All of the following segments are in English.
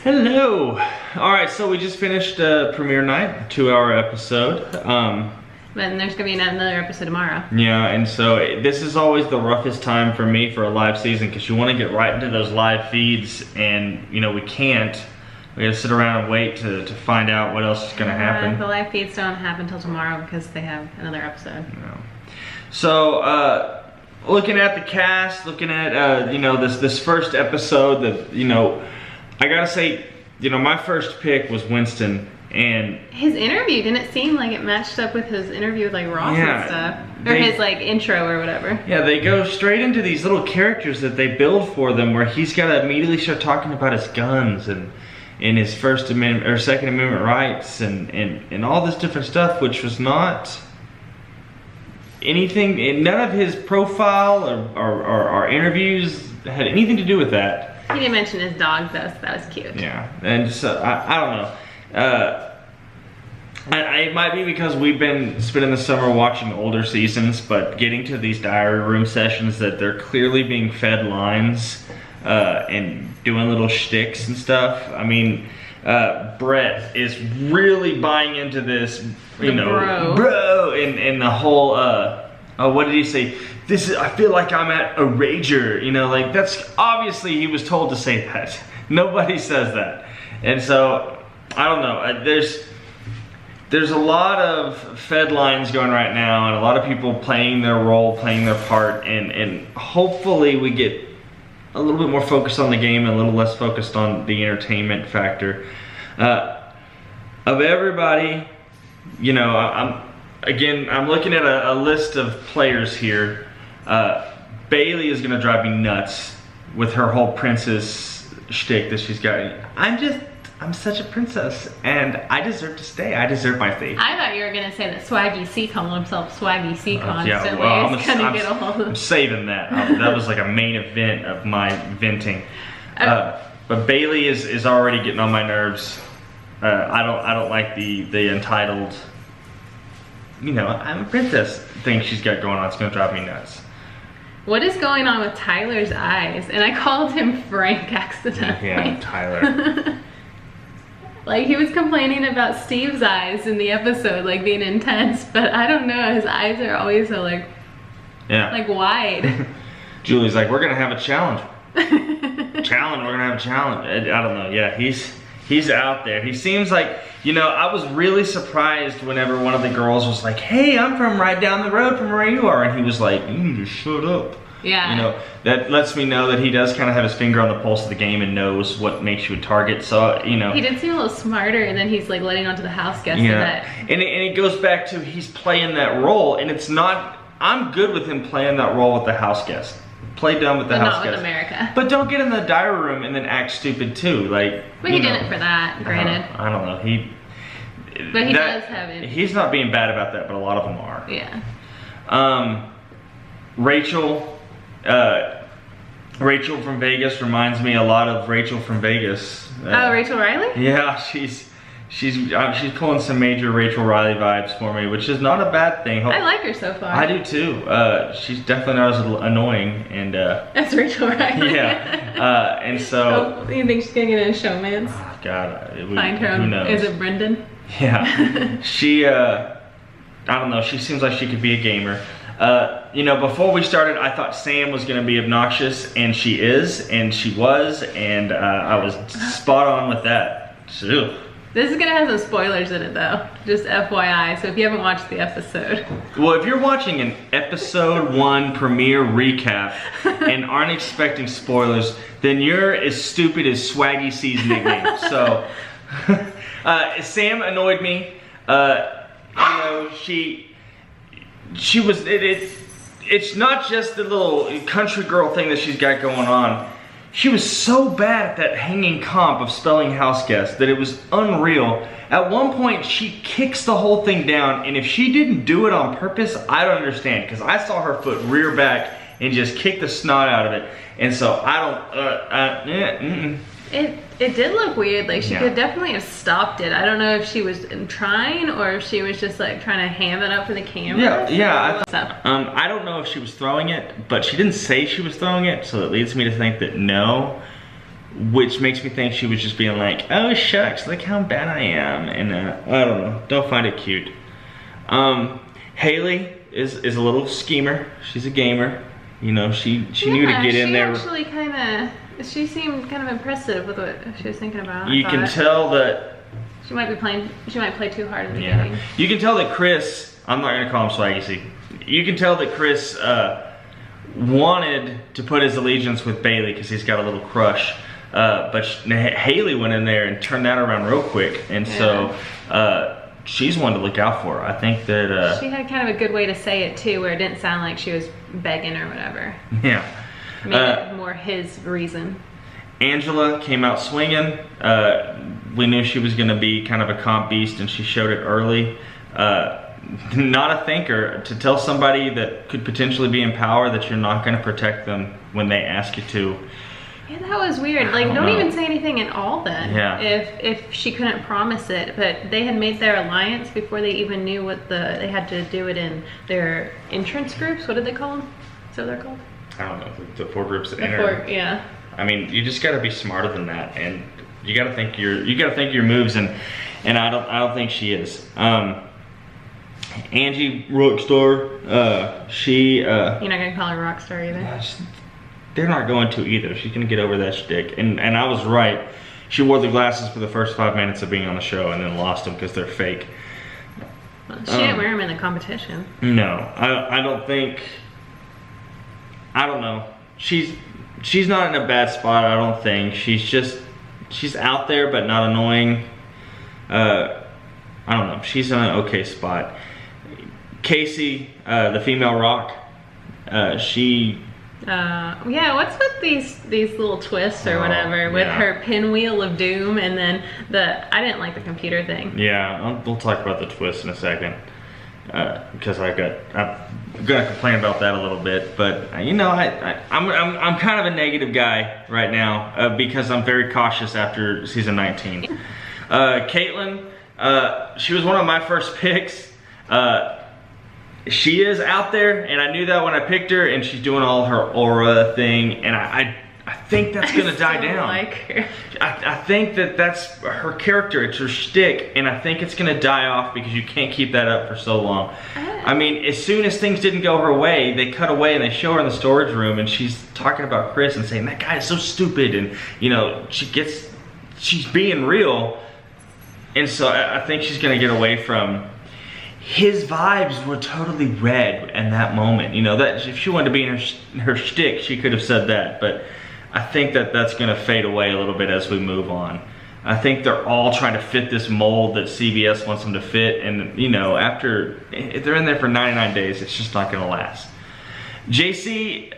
Hello. All right, so we just finished premiere night, 2-hour episode. But there's gonna be another episode tomorrow. Yeah, and so this is always the roughest time for me for a live season because you want to get right into those live feeds, and you know we can't. We gotta sit around and wait to find out what else is gonna happen. The live feeds don't happen until tomorrow because they have another episode. No. So looking at the cast, looking at you know this first episode, that you know, I gotta say, you know, my first pick was Winston. And his interview didn't seem like it matched up with his interview with like Ross and stuff, or his like intro or whatever. Yeah, they go straight into these little characters that they build for them, where he's got to immediately start talking about his guns and his First Amendment or Second Amendment rights and all this different stuff, which was not anything. None of his profile or interviews had anything to do with that. He didn't mention his dog though, so that was cute. Yeah, and so I don't know. It might be because we've been spending the summer watching older seasons, but getting to these diary room sessions that they're clearly being fed lines and doing little shticks and stuff. I mean, Brett is really buying into this, you know, bro, and the whole, what did he say? I feel like I'm at a rager, you know, like that's obviously he was told to say that. Nobody says that. And so, I don't know, there's a lot of fed lines going right now, and a lot of people playing their role, playing their part, and hopefully we get a little bit more focused on the game and a little less focused on the entertainment factor. Of everybody, you know, I'm looking at a list of players here. Bailey is gonna drive me nuts with her whole princess shtick that she's got. I'm such a princess, and I deserve to stay. I deserve my fate. I thought you were gonna say that Swaggy C calling himself Swaggy C constantly. I'm saving that. That was like a main event of my venting. But Bailey is already getting on my nerves. I don't like the entitled, you know, I'm a princess thing she's got going on. It's gonna drive me nuts. What is going on with Tyler's eyes? And I called him Frank accidentally. Yeah, Tyler. Like, he was complaining about Steve's eyes in the episode, like, being intense, but I don't know, his eyes are always so, like, wide. Julie's like, we're gonna have a challenge. We're gonna have a challenge. I don't know, yeah, he's out there. He seems like, you know, I was really surprised whenever one of the girls was like, hey, I'm from right down the road from where you are, and he was like, you need to shut up. Yeah. You know, that lets me know that he does kind of have his finger on the pulse of the game and knows what makes you a target. So, you know. He did seem a little smarter, and then he's like letting on to the house guest. Yeah. And it goes back to he's playing that role, and it's not, I'm good with him playing that role with the house guest. Play dumb with the house guest. But not with America. But don't get in the diary room and then act stupid too. Like, but he did it for that, granted. I don't know. But he does have it. He's not being bad about that, but a lot of them are. Yeah. Rachel from Vegas reminds me a lot of Rachel from Vegas. Oh, Rachel Riley? Yeah, she's pulling some major Rachel Riley vibes for me, which is not a bad thing. I like her so far. I do too. She's definitely not as annoying, and that's Rachel Riley. Yeah, and so. Oh, you think she's gonna get in Showman's? Oh, God, find her. Who knows? Is it Brendan? Yeah, she. I don't know. She seems like she could be a gamer. You know, before we started, I thought Sam was going to be obnoxious, and she is, and she was, and I was spot on with that. So. This is going to have some spoilers in it, though. Just FYI, so if you haven't watched the episode. Well, if you're watching an episode 1 premiere recap and aren't expecting spoilers, then you're as stupid as Swaggy C's nickname. So, Sam annoyed me. You know, she was, it's not just the little country girl thing that she's got going on. She was so bad at that hanging comp of spelling house guest that it was unreal. At one point, she kicks the whole thing down, and if she didn't do it on purpose, I don't understand, because I saw her foot rear back and just kick the snot out of it. And so I don't, It did look weird. Like, she could definitely have stopped it. I don't know if she was trying or if she was just like trying to ham it up for the camera. Yeah. I don't know if she was throwing it, but she didn't say she was throwing it, so it leads me to think that no. which makes me think she was just being like, oh shucks, look how bad I am, and I don't know, don't find it cute. Haley is a little schemer. She's a gamer. You know, she knew to get in there. She seemed kind of impressive with what she was thinking about. You can tell that she might play too hard in the beginning. You can tell that Chris, I'm not gonna call him Swaggy C. You can tell that Chris wanted to put his allegiance with Bailey because he's got a little crush. But Haley went in there and turned that around real quick, and so she's one to look out for. I think that she had kind of a good way to say it too, where it didn't sound like she was begging or whatever. Yeah, made it more his reason. Angela came out swinging. We knew she was going to be kind of a comp beast, and she showed it early. Not a thinker to tell somebody that could potentially be in power that you're not going to protect them when they ask you to. Yeah, that was weird. Like, don't even say anything at all then. Yeah. If she couldn't promise it, but they had made their alliance before they even knew what they had to do it in their entrance groups. What did they call them? Is that what they're called? I don't know. The 4 groups that enter. Yeah. I mean, you just got to be smarter than that, and you got to think your moves, and I don't think she is. Angie Rockstar, she you're not gonna call her Rockstar either. They're not going to either. She's gonna get over that shtick, and I was right. She wore the glasses for the first 5 minutes of being on the show, and then lost them because they're fake. Well, she didn't wear them in the competition. No, I don't think. I don't know. She's not in a bad spot. I don't think she's out there, but not annoying. I don't know. She's in an okay spot. Casey, the female Rock, she. Yeah, what's with these little twists or whatever with her pinwheel of doom, and then I didn't like the computer thing. Yeah, we'll talk about the twist in a second, because I'm gonna complain about that a little bit, but you know, I'm kind of a negative guy right now because I'm very cautious after season 19. Cailyn, she was one of my first picks. She is out there, and I knew that when I picked her, and she's doing all her aura thing, and I think that's gonna die down. Like her. I think that's her character, it's her shtick, and I think it's gonna die off because you can't keep that up for so long. I mean, as soon as things didn't go her way, they cut away and they show her in the storage room, and she's talking about Chris and saying, that guy is so stupid, and you know, she's being real, and so I think she's gonna get away from. His vibes were totally red in that moment. You know, that if she wanted to be in her shtick, she could have said that. But I think that's going to fade away a little bit as we move on. I think they're all trying to fit this mold that CBS wants them to fit. And, you know, if they're in there for 99 days, it's just not going to last. JC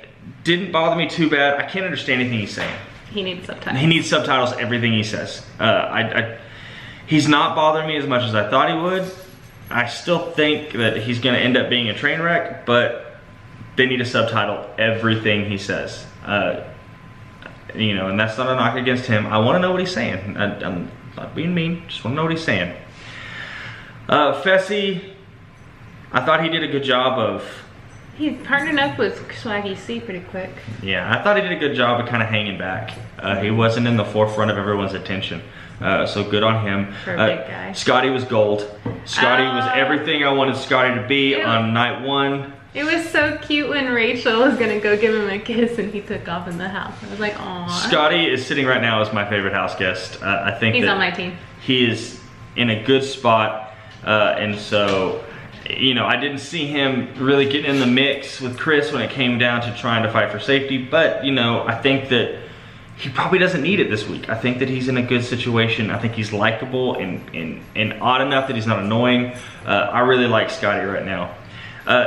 didn't bother me too bad. I can't understand anything he's saying. He needs subtitles. He needs subtitles, everything he says. He's not bothering me as much as I thought he would. I still think that he's going to end up being a train wreck, but they need to subtitle everything he says. You know, and that's not a knock against him. I want to know what he's saying. I'm not being mean, just want to know what he's saying. Fessy, I thought he did a good job of... He partnered up with Swaggy C pretty quick. Yeah, I thought he did a good job of kind of hanging back. He wasn't in the forefront of everyone's attention. So good on him. For a big guy. Scottie was gold. Scottie was everything I wanted Scottie to be on night 1. It was so cute when Rachel was gonna go give him a kiss and he took off in the house. I was like, aw. Scottie is sitting right now as my favorite house guest. I think he's on my team. He is in a good spot, and so, you know, I didn't see him really getting in the mix with Chris when it came down to trying to fight for safety, but, you know, I think that he probably doesn't need it this week. I think that he's in a good situation. I think he's likable and odd enough that he's not annoying. I really like Scottie right now.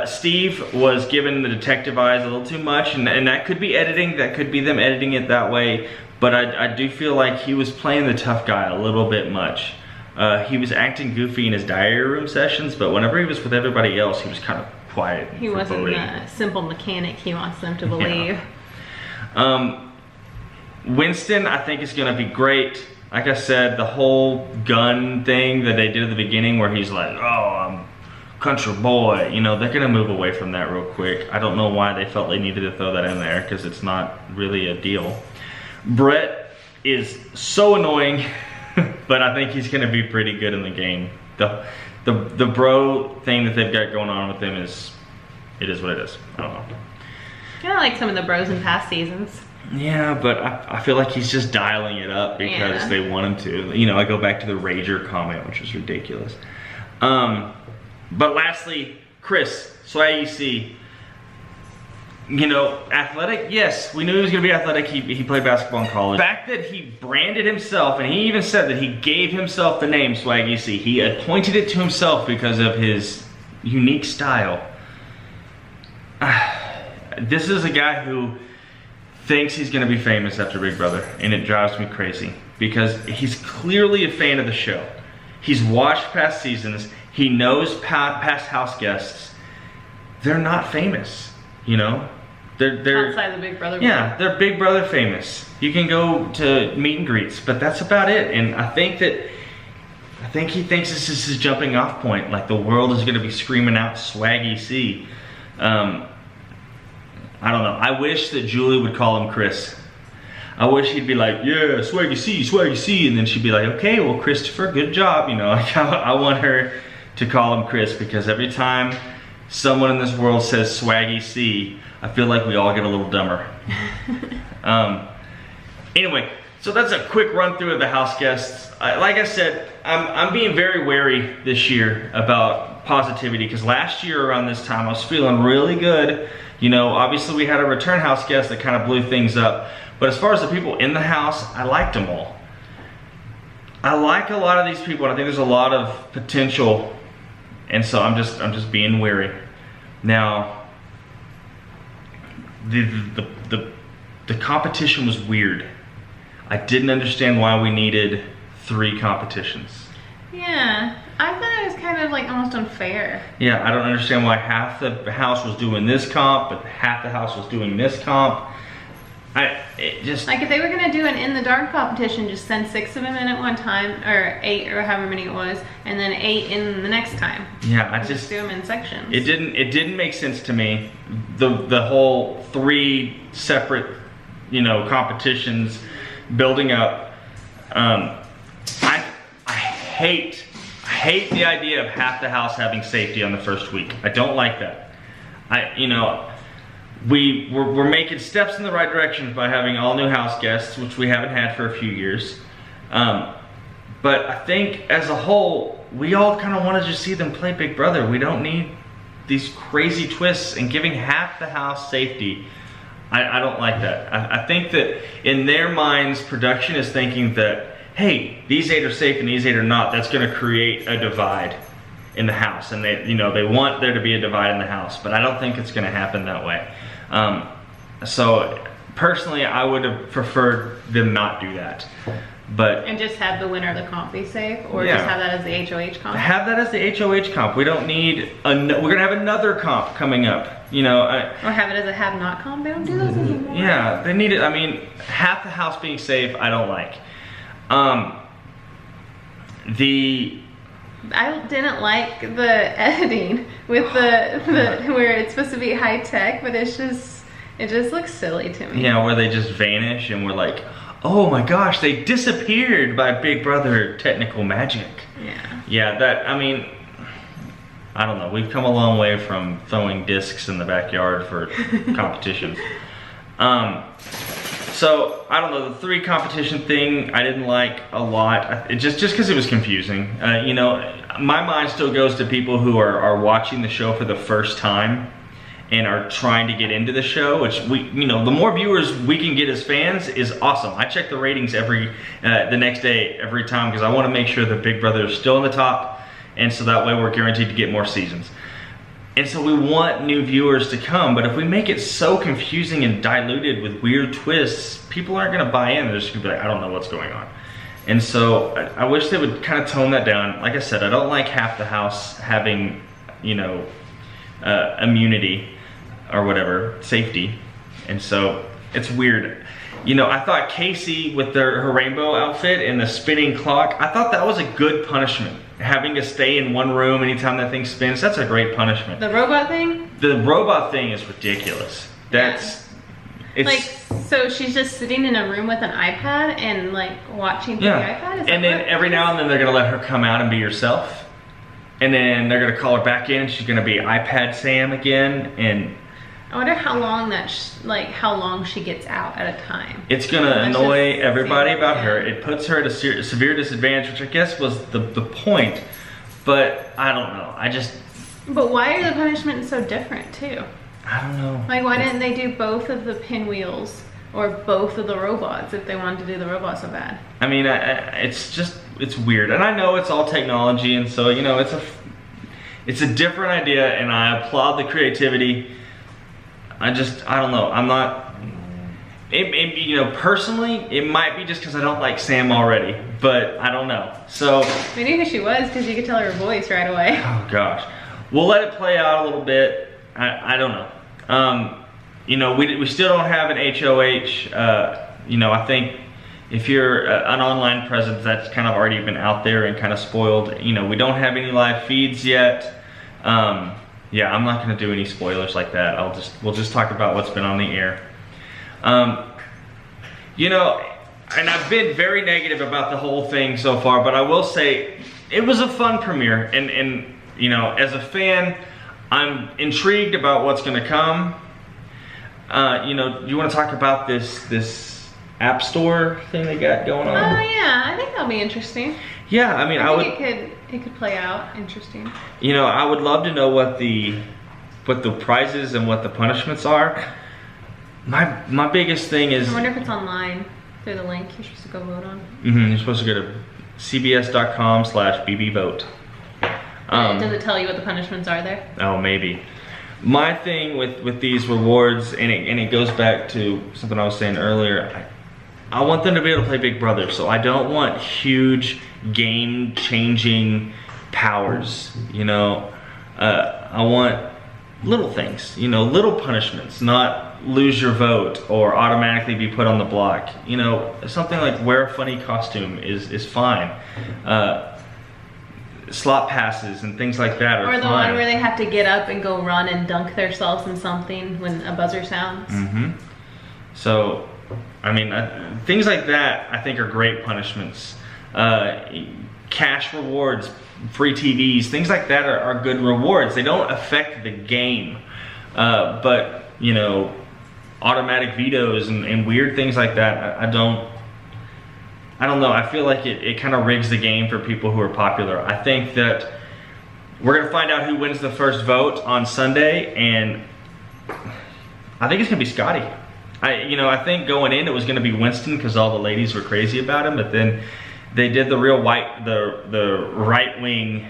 Steve was given the detective eyes a little too much, and that could be editing. That could be them editing it that way. But I do feel like he was playing the tough guy a little bit much. He was acting goofy in his diary room sessions, but whenever he was with everybody else, he was kind of quiet. He wasn't the simple mechanic he wants them to believe. Yeah. Winston, I think, is going to be great. Like I said, the whole gun thing that they did at the beginning where he's like, oh, I'm country boy, you know, they're going to move away from that real quick. I don't know why they felt they needed to throw that in there because it's not really a deal. Brett, is so annoying, but I think he's gonna be pretty good in the game. The bro thing that they've got going on with him is what it is. I don't know. Kind of like some of the bros in past seasons. Yeah, but I feel like he's just dialing it up because they want him to. You know, I go back to the Rager comment, which was ridiculous. But lastly, Chris, Swaggy C. You know, athletic, yes, we knew he was going to be athletic. He played basketball in college. The fact that he branded himself, and he even said that he gave himself the name Swaggy C. He appointed it to himself because of his unique style. This is a guy who thinks he's going to be famous after Big Brother, and it drives me crazy because he's clearly a fan of the show. He's watched past seasons. He knows past house guests. They're not famous, you know? They're outside the Big Brother. Yeah, they're Big Brother famous. You can go to meet and greets, but that's about it. And I think he thinks this is his jumping off point. Like the world is going to be screaming out Swaggy C. I don't know. I wish that Julie would call him Chris. I wish he'd be like, yeah, Swaggy C, and then she'd be like, okay, well, Christopher, good job. You know, like I want her to call him Chris because every time someone in this world says Swaggy C, I feel like we all get a little dumber. Anyway, so that's a quick run through of the house guests. Like I said, I'm being very wary this year about positivity because last year around this time I was feeling really good. You know, obviously we had a return house guest that kind of blew things up. But as far as the people in the house, I liked them all. I like a lot of these people, and I think there's a lot of potential. And so I'm just being wary. Now, the competition was weird. I didn't understand why we needed 3 competitions. Yeah, I thought it was kind of like almost unfair. Yeah, I don't understand why half the house was doing this comp, but half the house was doing this comp. It just like if they were gonna do an in the dark competition, just send 6 of them in at one time, or 8 or however many it was, and then 8 in the next time. Yeah, I just do them in sections. It didn't make sense to me. The whole 3 separate, you know, competitions building up. I hate the idea of half the house having safety on the first week. I don't like that. We're making steps in the right direction by having all new house guests, which we haven't had for a few years. But I think as a whole, we all kind of want to just see them play Big Brother. We don't need these crazy twists and giving half the house safety. I don't like that. I think that in their minds, production is thinking that, hey, these 8 are safe and these 8 are not. That's going to create a divide in the house, and they want there to be a divide in the house. But I don't think it's going to happen that way. So personally, I would have preferred them not do that. And just have the winner of the comp be safe, or just have that as the HOH comp? Have that as the HOH comp. We don't need, we're gonna have another comp coming up, you know. Or have it as a have not comp. They don't do those anymore. Yeah, they need it. I mean, half the house being safe, I don't like. I didn't like the editing with the where it's supposed to be high tech, but it just looks silly to me. Yeah, where they just vanish and we're like, oh my gosh, they disappeared by Big Brother technical magic. Yeah. Yeah, I mean, I don't know. We've come a long way from throwing discs in the backyard for competitions. So, I don't know, the 3 competition thing I didn't like a lot, just because it was confusing. You know, my mind still goes to people who are watching the show for the first time and are trying to get into the show, which the more viewers we can get as fans is awesome. I check the ratings the next day, every time, because I want to make sure that Big Brother is still in the top, and so that way we're guaranteed to get more seasons. And so we want new viewers to come, but if we make it so confusing and diluted with weird twists, people aren't gonna buy in. They're just gonna be like, I don't know what's going on. And so I wish they would kind of tone that down. Like I said, I don't like half the house having, immunity or whatever, safety. And so it's weird. I thought Casey with her rainbow outfit and the spinning clock, I thought that was a good punishment. Having to stay in one room anytime that thing spins, that's a great punishment. The robot thing? The robot thing is ridiculous. It's like So she's just sitting in a room with an iPad and like watching through the iPad? And then every now and then they're gonna let her come out and be herself. And then they're gonna call her back in. She's gonna be iPad Sam again. And I wonder how long how long she gets out at a time. It's gonna annoy everybody about her. It puts her at a severe disadvantage, which I guess was the point. But I don't know. But why are the punishments so different too? I don't know. Like, why didn't they do both of the pinwheels or both of the robots if they wanted to do the robots so bad? I mean, it's weird. And I know it's all technology, and so, you know, it's a different idea, and I applaud the creativity. I don't know. I'm not, you know, personally, it might be just because I don't like Sam already, but I don't know. So. Maybe who she was, because you could tell her voice right away. Oh gosh. We'll let it play out a little bit. I don't know. You know, we still don't have an HOH. You know, I think if you're an online presence, that's kind of already been out there and kind of spoiled. You know, we don't have any live feeds yet. Yeah, I'm not going to do any spoilers like that. We'll just talk about what's been on the air. You know, and I've been very negative about the whole thing so far, but I will say it was a fun premiere, and you know, as a fan, I'm intrigued about what's going to come. You know, you want to talk about this app store thing they got going on? Oh yeah, I think that'll be interesting. Yeah, I mean, it could play out interesting. You know, I would love to know what the prizes and what the punishments are. My biggest thing is, I wonder if it's online through the link you're supposed to go vote on. You're supposed to go to cbs.com/bbvote. Does it tell you what the punishments are there? Oh, maybe. My thing with these rewards, and it goes back to something I was saying earlier, I want them to be able to play Big Brother, so I don't want huge game-changing powers, you know. I want little things, you know, little punishments, not lose your vote or automatically be put on the block. You know, something like wear a funny costume is fine. Slot passes and things like that are fine. Or the one where they have to get up and go run and dunk themselves in something when a buzzer sounds. So, I mean, things like that I think are great punishments. Cash rewards, free TVs, things like that are good rewards. They don't affect the game. But, you know, automatic vetoes and weird things like that, I don't know. I feel like it kind of rigs the game for people who are popular. I think that we're going to find out who wins the first vote on Sunday, and I think it's going to be Scottie. I think going in it was going to be Winston because all the ladies were crazy about him, but then they did the right-wing,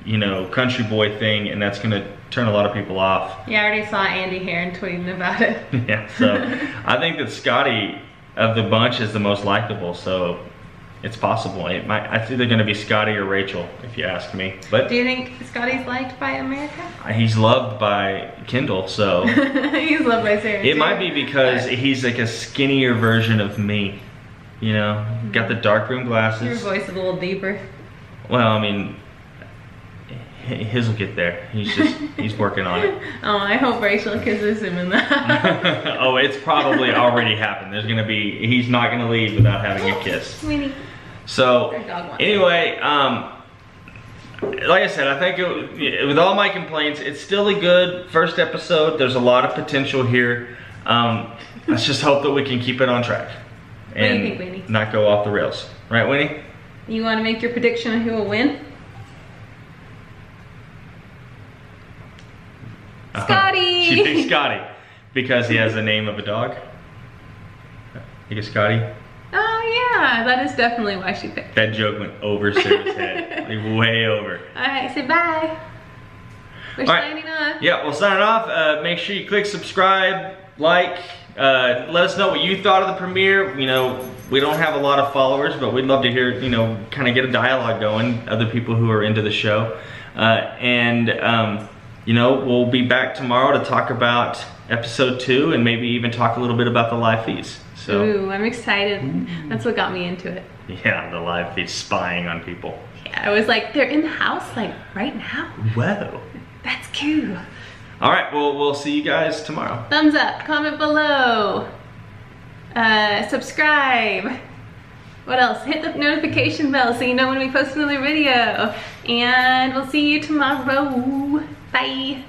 you know, country boy thing, and that's going to turn a lot of people off. Yeah, I already saw Andy Heron tweeting about it. Yeah, so I think that Scottie of the bunch is the most likable, so it's possible. It's either going to be Scottie or Rachel, if you ask me. But do you think Scottie's liked by America? He's loved by Kendall, so he's loved by Sarah. It might be because he's like a skinnier version of me. You know, got the dark room glasses. Your voice is a little deeper. Well, I mean, his will get there. He's working on it. Oh, I hope Rachel kisses him in that. Oh, it's probably already happened. He's not gonna leave without having a kiss. Winnie. So, anyway, like I said, I think with all my complaints, it's still a good first episode. There's a lot of potential here. Let's just hope that we can keep it on track. What do you think, Winnie? Not go off the rails. Right, Winnie? You want to make your prediction on who will win? Scottie! She thinks Scottie because he has the name of a dog. You get Scottie? Oh yeah, that is definitely why she picked. That joke went over Sarah's head, like way over. Alright, say bye. We're signing off. Yeah, we'll sign off. Make sure you click subscribe, like, let us know what you thought of the premiere. You know, we don't have a lot of followers, but we'd love to hear, you know, kind of get a dialogue going, other people who are into the show. You know, we'll be back tomorrow to talk about episode 2 and maybe even talk a little bit about the live feeds. So, ooh, I'm excited. That's what got me into it. Yeah, the live feeds, spying on people. Yeah, I was like, they're in the house like right now. Whoa. That's cool. All right, well, we'll see you guys tomorrow. Thumbs up, comment below. Subscribe. What else? Hit the notification bell so you know when we post another video. And we'll see you tomorrow. Bye.